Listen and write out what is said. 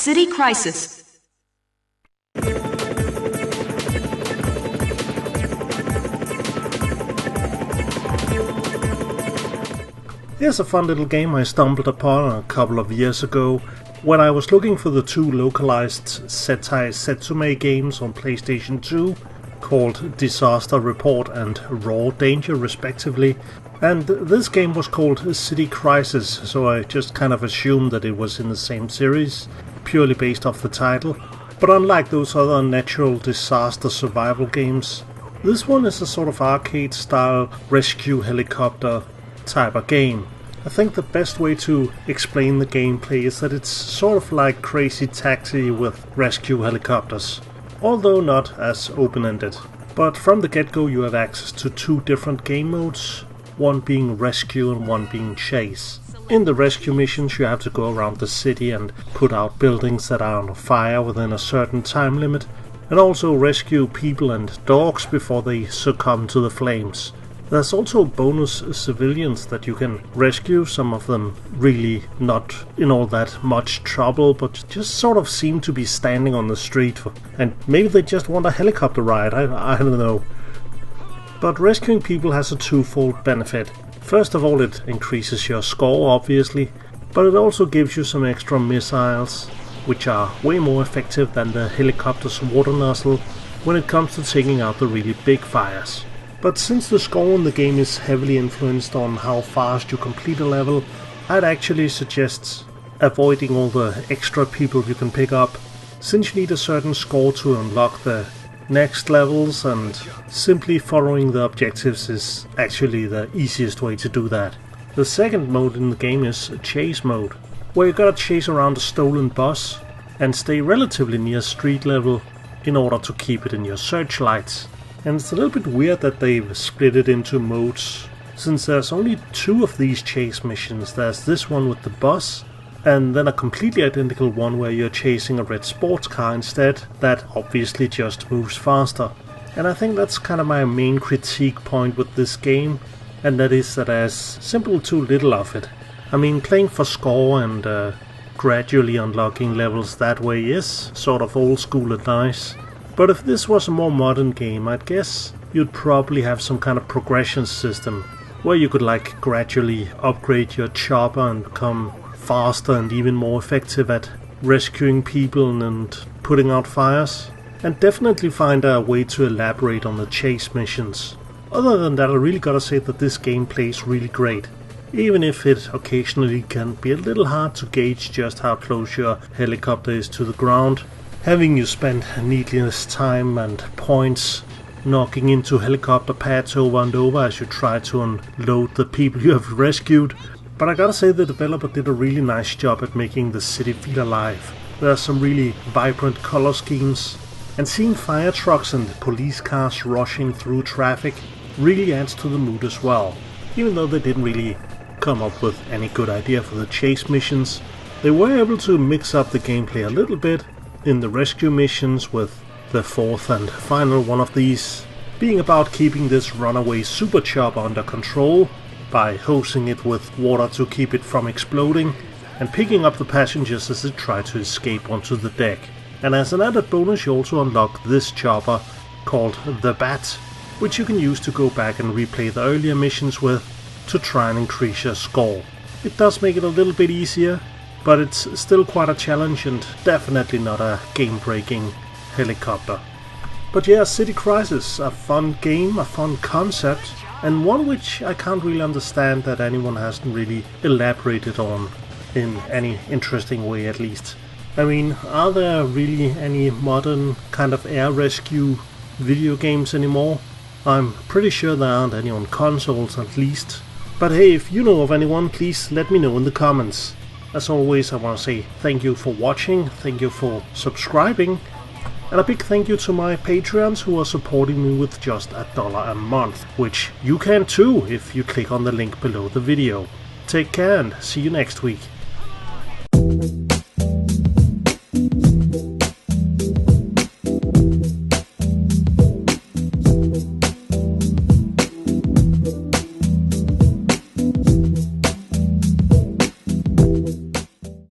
City Crisis. Here's a fun little game I stumbled upon a couple of years ago when I was looking for the two localized Setai Setsume games on PlayStation 2 called Disaster Report and Raw Danger respectively, and this game was called City Crisis, so I just kind of assumed that it was in the same series, purely based off the title. But unlike those other natural disaster survival games, this one is a sort of arcade style rescue helicopter type of game. I think the best way to explain the gameplay is that it's sort of like Crazy Taxi with rescue helicopters, although not as open-ended. But from the get-go you have access to two different game modes, one being rescue and one being chase. In the rescue missions you have to go around the city and put out buildings that are on fire within a certain time limit, and also rescue people and dogs before they succumb to the flames. There's also bonus civilians that you can rescue, some of them really not in all that much trouble, but just sort of seem to be standing on the street, and maybe they just want a helicopter ride, I don't know. But rescuing people has a twofold benefit. First of all, it increases your score obviously, but it also gives you some extra missiles, which are way more effective than the helicopter's water nozzle when it comes to taking out the really big fires. But since the score in the game is heavily influenced on how fast you complete a level, I'd actually suggest avoiding all the extra people you can pick up, since you need a certain score to unlock the next levels, and simply following the objectives is actually the easiest way to do that. The second mode in the game is chase mode, where you gotta chase around a stolen bus and stay relatively near street level in order to keep it in your searchlights. And it's a little bit weird that they've split it into modes, since there's only two of these chase missions. There's this one with the bus, and then a completely identical one where you're chasing a red sports car instead, that obviously just moves faster. And I think that's kind of my main critique point with this game, and that is that there's simply too little of it. I mean, playing for score and gradually unlocking levels that way is sort of old school and nice. But if this was a more modern game, I'd guess you'd probably have some kind of progression system, where you could like gradually upgrade your chopper and become faster and even more effective at rescuing people and putting out fires. And definitely find a way to elaborate on the chase missions. Other than that, I really gotta say that this game plays really great, even if it occasionally can be a little hard to gauge just how close your helicopter is to the ground, having you spend needless time and points knocking into helicopter pads over and over as you try to unload the people you have rescued. But I gotta say the developer did a really nice job at making the city feel alive. There are some really vibrant color schemes, and seeing fire trucks and police cars rushing through traffic really adds to the mood as well. Even though they didn't really come up with any good idea for the chase missions, they were able to mix up the gameplay a little bit in the rescue missions, with the fourth and final one of these being about keeping this runaway super chopper under control by hosing it with water to keep it from exploding, and picking up the passengers as they try to escape onto the deck. And as an added bonus you also unlock this chopper called the Bat, which you can use to go back and replay the earlier missions with to try and increase your score. It does make it a little bit easier, but it's still quite a challenge and definitely not a game-breaking helicopter. But yeah, City Crisis, a fun game, a fun concept, and one which I can't really understand that anyone hasn't really elaborated on in any interesting way at least. I mean, are there really any modern kind of air rescue video games anymore? I'm pretty sure there aren't any on consoles at least. But hey, if you know of anyone, please let me know in the comments. As always, I want to say thank you for watching, thank you for subscribing, and a big thank you to my Patreons who are supporting me with just $1 a month, which you can too if you click on the link below the video. Take care and see you next week.